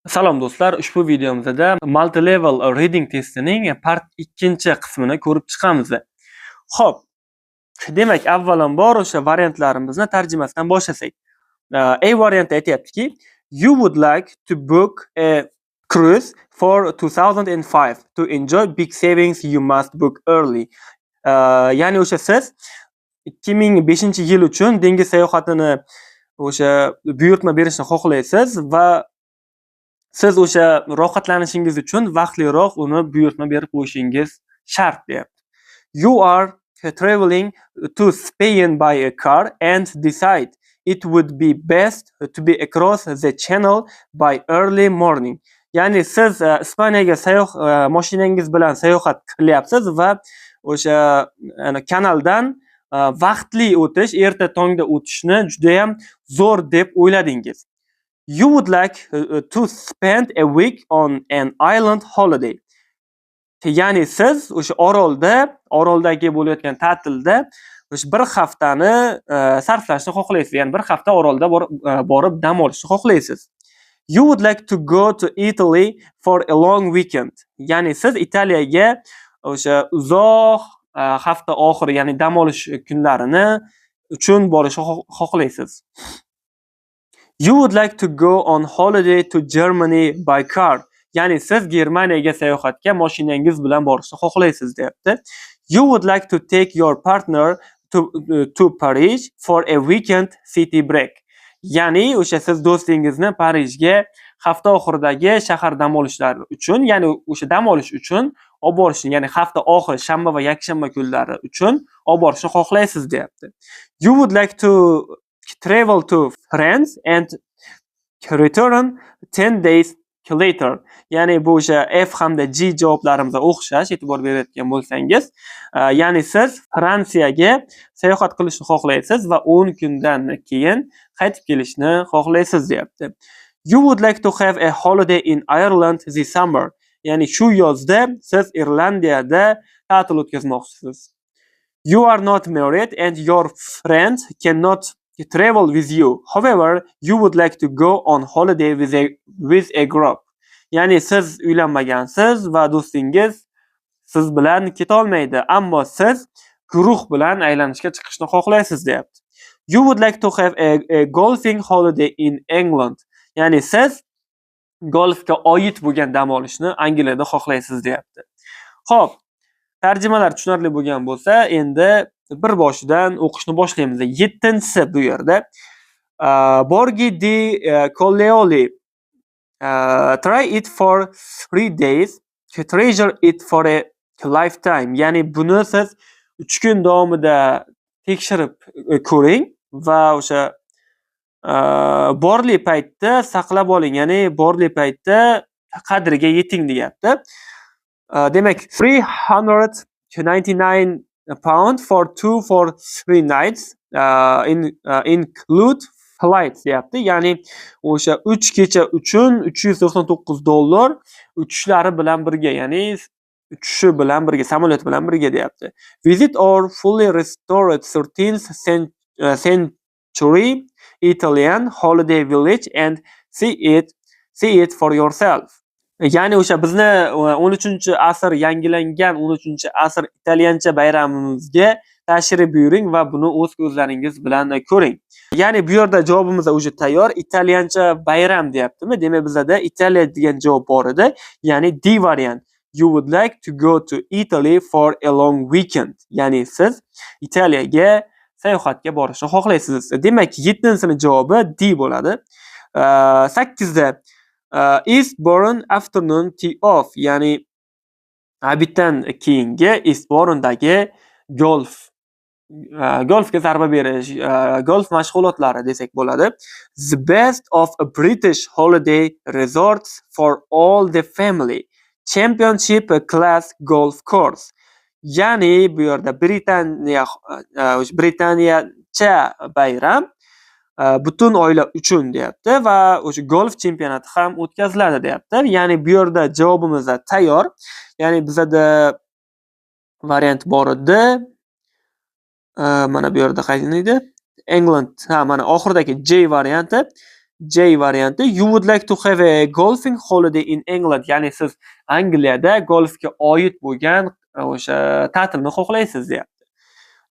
Salom do'stlar, ushbu videomizda multi-level reading testining part 2 qismini ko'rib chiqamiz. Xo'p, demak, avvalambor o'sha variantlarimizni tarjimasidan boshlasak. A varianti aytayaptiki, you would like to book a cruise for 2005. To enjoy big savings, you must book early. Ya'ni o'sha siz 2005-yil uchun dengiz sayohatini o'sha buyurtma berishni xohlaysiz va siz o'sha rohatlanishingiz uchun vaqtliroq uni buyurtma berib qo'yishingiz shart deyapti. You are traveling to Spain by a car and decide it would be best to be across the channel by early morning. Ya'ni siz Ispaniyaga mashinangiz bilan sayohat qilyapsiz va o'sha kanaldan vaqtli o'tish, erta tongda o'tishni juda ham zo'r deb o'yladingiz. You would like to spend a week on an island holiday. Ya'ni siz o'sha oroldagi bo'layotgan ta'tilda o'sha bir haftani sarflashni xohlaysiz. Ya'ni bir hafta orolda borib dam olishni xohlaysiz. You would like to go to Italy for a long weekend. Ya'ni siz Italiyaga o'sha uzoq hafta oxiri, ya'ni dam olish kunlarini uchun borishni xohlaysiz. You would like to go on holiday to Germany by car. Ya'ni siz Germaniyaga sayohatga mashinangiz bilan borishni xohlaysiz deyapti. You would like to take your partner to Paris for a weekend city break. Ya'ni o'sha siz do'stingizni Parijga hafta oxiridagi shahar dam olishlari uchun, ya'ni o'sha dam olish uchun olib borishni, ya'ni hafta oxiri shanba va yakshanba kunlari uchun olib borishni xohlaysiz deyapti. You would like to travel to France and return 10 days later. Ya'ni bu o'sha F hamda G javoblarimizga o'xshash, e'tibor berayotgan bo'lsangiz, ya'ni siz Fransiyaga sayohat qilishni xohlaysiz va 10 kundan keyin qaytib kelishni xohlaysiz deyapti. You would like to have a holiday in Ireland this summer. Ya'ni shu yozda siz Irlandiyada ta'til o'tkazmoqchisiz. You are not married and your friend cannot travel with you. However, you would like to go on holiday with a group. Ya'ni siz uylanmagansiz va do'stingiz siz bilan keta olmaydi, ammo siz guruh bilan aylanishga chiqishni xohlaysiz deyapti. You would like to have a golfing holiday in England. Ya'ni siz golfga oid bo'lgan dam olishni Angliyada xohlaysiz deyapti. Xo'p, tarjimalar tushunarli bo'lgan bo'lsa, endi bir boshidan o'qishni boshlaymiz. 7-si bu yerda Borghi di Colleoli. Try it for 3 days, treasure it for a lifetime. Ya'ni buni siz 3 kun davomida tekshirib ko'ring va o'sha borli paytda saqlab oling, ya'ni borli paytda qadriga yeting deyapti. Demak, 399 pound for 2 for 3 nights include flights deyapti. Ya'ni o'sha 3 kecha uchun $399 uchishlari bilan birga, ya'ni uchishi bilan birga, samolyot bilan birga deyapti. Visit our fully restored 13th century Italian holiday village and see it for yourself. Ya'ni o'sha bizni 13-asr yangilangan 13-asr italyancha bayramimizga tashrif buyuring va buni o'z ko'zlaringiz bilan ko'ring. Ya'ni bu yerda javobimiz o'zi tayyor, italyancha bayram deyaptimi? Demak, bizda Italiya degan javob bor edi. Ya'ni D variant. You would like to go to Italy for a long weekend. Ya'ni siz Italiyaga sayohatga borishni xohlaysiz. Demak, 7-sining javobi D bo'ladi. 8da Eastbourne afternoon tea off, ya'ni abitdan keyingi Eastbourne'dagi golfga zarba berish, golf mashg'ulotlari desak bo'ladi. The best of a British holiday resorts for all the family. Championship class golf course. Ya'ni bu yerda Britaniyacha bayram butun oila uchun deyapti va o'sha golf chempionati ham o'tkaziladi deyapti. Ya'ni bu yerda javobimiz tayyor. Ya'ni bizda variant bor edi. Mana bu yerda qaysi edi? England. Mana oxiridagi J varianti. J varianti. You would like to have a golfing holiday in England. Ya'ni siz Angliyada golfga oid bo'lgan o'sha ta'tilni xohlaysiz deyapti.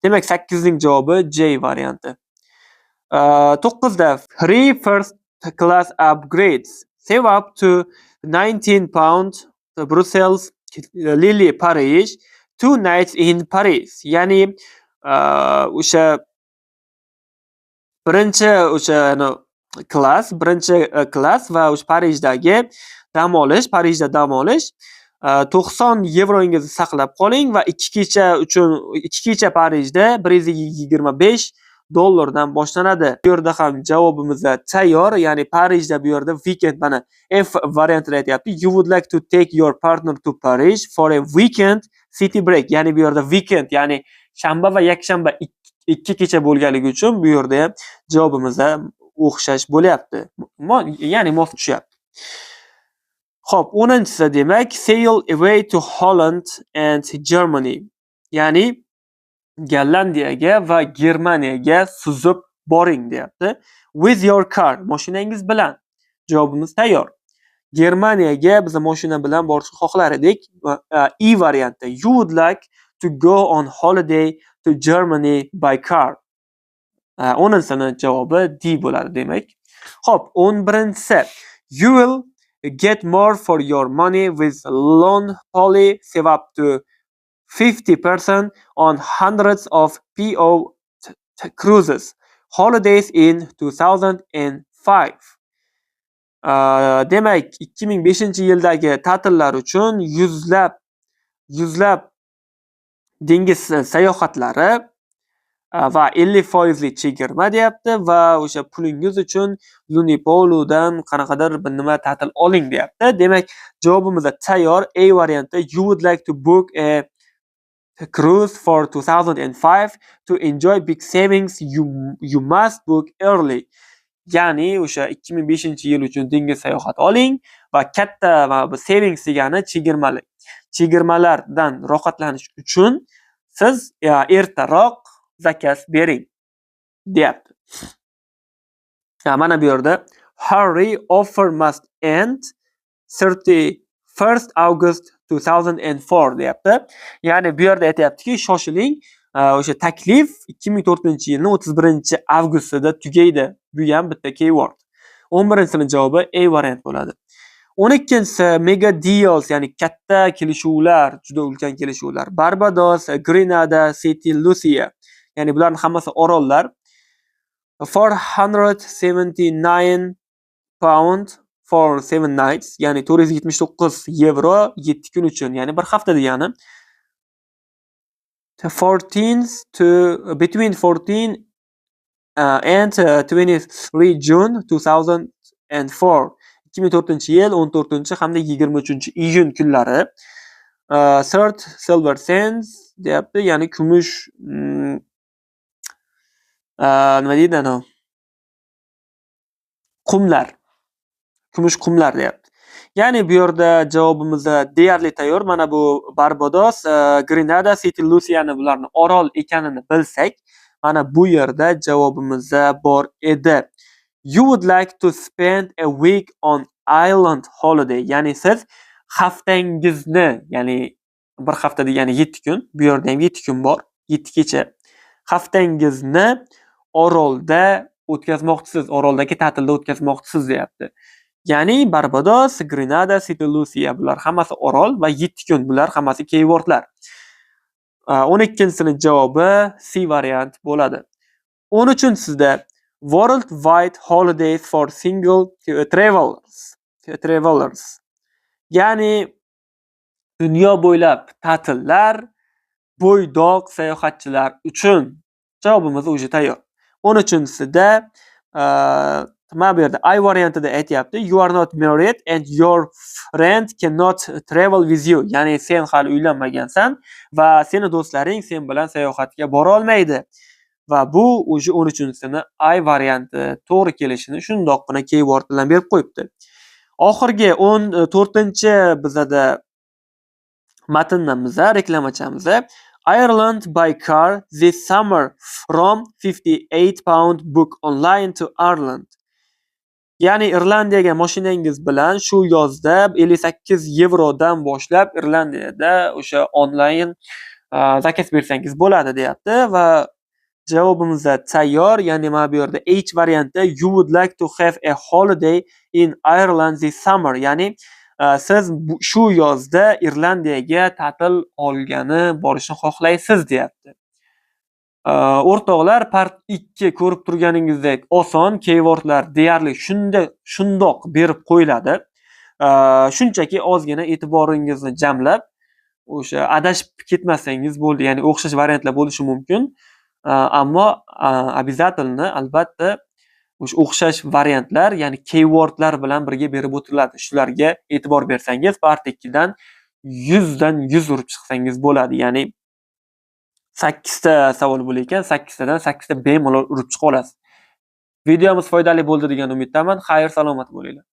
Demak, 8ning javobi J varianti. 9da free first class upgrades. Save up to 19 pound to Brussels, Lille, Paris, 2 nights in Paris. Ya'ni o'sha birinchi klass va o'sha Parijda dam olish 90 yevrongizni saqlab qoling va 2 kecha Parijda 125 dollardan boshlanadi. Bu yerda ham javobimiz tayyor, ya'ni Parijda bu yerda weekend, mana F variantida aytayapti. You would like to take your partner to Paris for a weekend city break. Ya'ni bu yerda weekend, ya'ni shanba va yakshanba 2 kecha bo'lganligi uchun bu yerda ham javobimiz o'xshash bo'lyapti. Ya'ni mos tushyapti. Xo'p, 10-si demak sail away to Holland and Germany. Ya'ni Gollandiyaga va Germaniyaga suzib boring deyapti. With your car, mashinangiz bilan. Javobimiz tayyor. Germaniyaga biz mashina bilan borishni xohlar edik. E varianti. You would like to go on holiday to Germany by car. 10-sini javobi D bo'ladi demak. Xo'p, 11-si. You will get more for your money with loan poly. Save up to 50% on hundreds of PO cruises. Holidays in 2005. Demak, 2005-yildagi ta'tillar uchun yuzlab dengiz sayohatlari va 50% chegirma deyapti va o'sha pulingiz uchun Lunipoludan qanaqadir bir nima ta'til oling deyapti. Demak, javobimiz tayyor. A varianti. You would like to book a cruise for 2005 to enjoy big savings. You must book early. Ya'ni o'sha 2005-yil uchun dengiz sayohat oling va katta va savings degani chegirmalardan rohatlanish uchun siz ertaroq zakaz bering deyapti. Mana bu yerda hurry, offer must end 31st August 2004 deyapti. Ya'ni bu yerda aytayaptiki, shoshiling, o'sha taklif 2004-yilning 31-avgustida tugaydi. Bu ham bitta keyword. 11-sining javobi A variant bo'ladi. 12-si mega deals, ya'ni katta kelishuvlar, juda ulkan kelishuvlar. Barbados, Grenada, St. Lucia. Ya'ni bularning hammasi orollar. 479 pound for 7 nights, ya'ni 479 yevro 7 kun uchun, ya'ni bir hafta degani. Between 14 and 23 June 2004. 2004-yil 14 hamda 23-iyun kunlari. Third silver sands deyapti, ya'ni kumush nima deydi ana? Kumush qumlar deyapti. Ya'ni bu yerda javobimiz deyarli tayyor. Mana bu Barbados, Grenada, St. Lucia'ni bularni orol ekanini bilsak, mana bu yerda javobimiz bor edi. You would like to spend a week on island holiday. Ya'ni siz haftangizni, ya'ni bir hafta degani 7 kun, bu yerda ham 7 kun bor, 7 kecha. Haftangizni orolda o'tkazmoqchisiz, oroldagi ta'tilda o'tkazmoqchisiz deyapti. Ya'ni Barbados, Grenada, St. Lucia bular hammasi orol va 7 kun, bular hammasi keywordlar. 12-sining javobi C variant bo'ladi. 13-sida worldwide holidays for single travelers. Ya'ni dunyo bo'ylab ta'tillar bo'ydoq sayohatchilar uchun. Javobimiz o'zi tayyor. 13-sida mana bu yerda I variantida aytayapti. You are not married and your friend cannot travel with you. Ya'ni sen hali uylanmagansan va seni do'stlaring sen bilan sayohatga bora olmaydi. Va bu o'sha 13-sini I varianti to'g'ri kelishini shundoqqina keyword bilan berib qo'yibdi. Oxirgi 14-chi bizada matnimizda reklamachamiz Ireland by car this summer from 58 pound book online to Ireland. Ya'ni Irlandiyaga mashinangiz bilan shu yozda 58 yevrodan boshlab Irlandiyada o'sha onlayn zakaz bersangiz bo'ladi deyapti va javobimiz tayyor. Ya'ni mana bu yerda H varianti you would like to have a holiday in Ireland this summer. Ya'ni siz shu yozda Irlandiyaga ta'til olgani borishni xohlaysiz deyapti. O'rtoqlar, part 2 ko'rib turganingizdek oson, keywordlar deyarli shundoq berib qo'yiladi. Shunchaki ozgina e'tiboringizni jamlab, o'sha adashib ketmasangiz bo'ldi. Ya'ni o'xshash variantlar bo'lishi mumkin. Ammo обязательно albatta o'sha o'xshash variantlar, ya'ni keywordlar bilan birga berib o'tiladi. Shularga e'tibor bersangiz, part 2 dan 100 dan 100 urib chiqsangiz bo'ladi. Ya'ni 8 ta savol bo'lar ekan, 8 tadan 8 ta bemalol urib chiqa olasiz. Videomiz foydali bo'ldi degan umiddaman. Xayr, salomat bo'linglar.